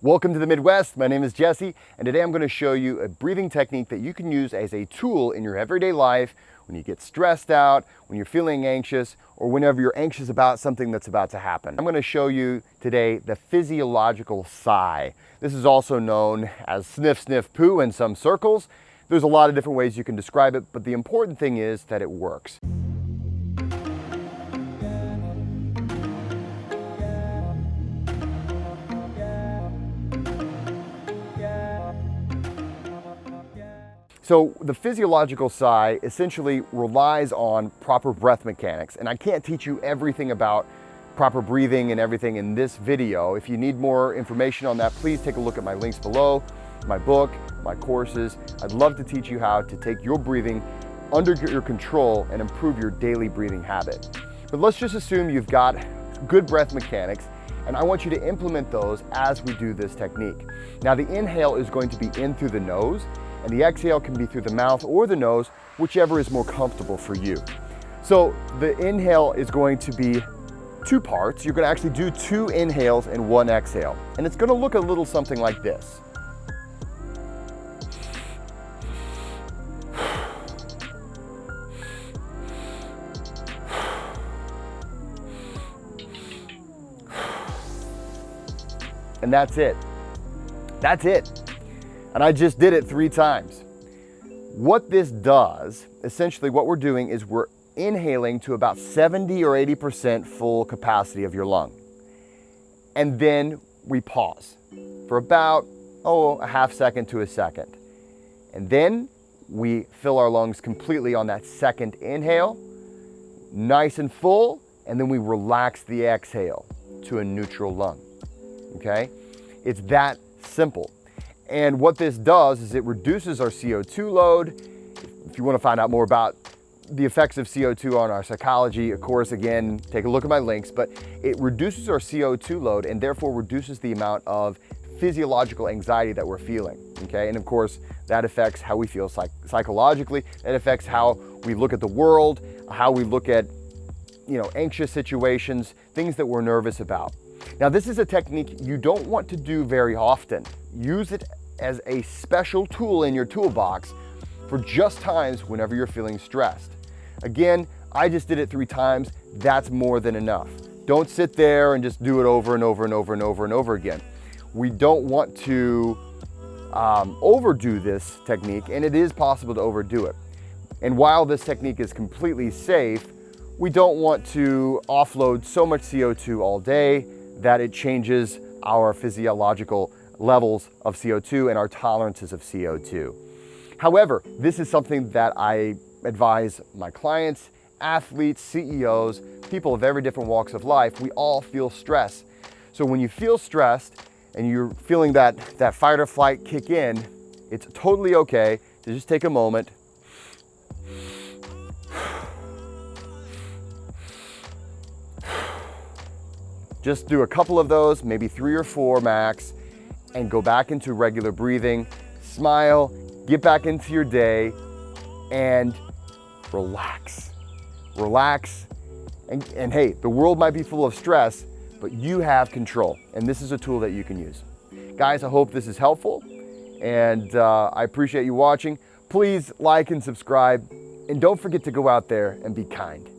Welcome to the Midwest. My name is Jesse, and today I'm going to show you a breathing technique that you can use as a tool in your everyday life when you get stressed out, when you're feeling anxious, or whenever you're anxious about something that's about to happen. I'm going to show you today the physiological sigh. This is also known as sniff, sniff, poo in some circles. There's a lot of different ways you can describe it, but the important thing is that it works. So the physiological sigh essentially relies on proper breath mechanics, and I can't teach you everything about proper breathing and everything in this video. If you need more information on that, please take a look at my links below, my book, my courses. I'd love to teach you how to take your breathing under your control and improve your daily breathing habit. But let's just assume you've got good breath mechanics, and I want you to implement those as we do this technique. Now the inhale is going to be in through the nose, and the exhale can be through the mouth or the nose, whichever is more comfortable for you. So the inhale is going to be two parts. You're going to actually do two inhales and one exhale. And it's going to look a little something like this. And that's it. That's it. And I just did it 3 times. What this does, essentially what we're doing is we're inhaling to about 70 or 80% full capacity of your lung. And then we pause for about, a half second to a second. And then we fill our lungs completely on that second inhale, nice and full, and then we relax the exhale to a neutral lung, okay? It's that simple. And what this does is it reduces our CO2 load. If you want to find out more about the effects of CO2 on our psychology, of course, again, take a look at my links, but it reduces our CO2 load and therefore reduces the amount of physiological anxiety that we're feeling, okay? And of course, that affects how we feel psychologically. That affects how we look at the world, how we look at, anxious situations, things that we're nervous about. Now, this is a technique you don't want to do very often. Use it as a special tool in your toolbox for just times whenever you're feeling stressed. Again, I just did it 3 times. That's more than enough. Don't sit there and just do it over and over and over and over and over again. We don't want to overdo this technique, and it is possible to overdo it. And while this technique is completely safe, we don't want to offload so much CO2 all day that it changes our physiological levels of CO2 and our tolerances of CO2. However, this is something that I advise my clients, athletes, CEOs, people of every different walks of life. We all feel stress. So when you feel stressed and you're feeling that fight or flight kick in, it's totally okay to just take a moment. Just do a couple of those, maybe 3 or 4 max, and go back into regular breathing, smile, get back into your day, and relax. Relax, and hey, the world might be full of stress, but you have control, and this is a tool that you can use. Guys, I hope this is helpful, and I appreciate you watching. Please like and subscribe, and don't forget to go out there and be kind.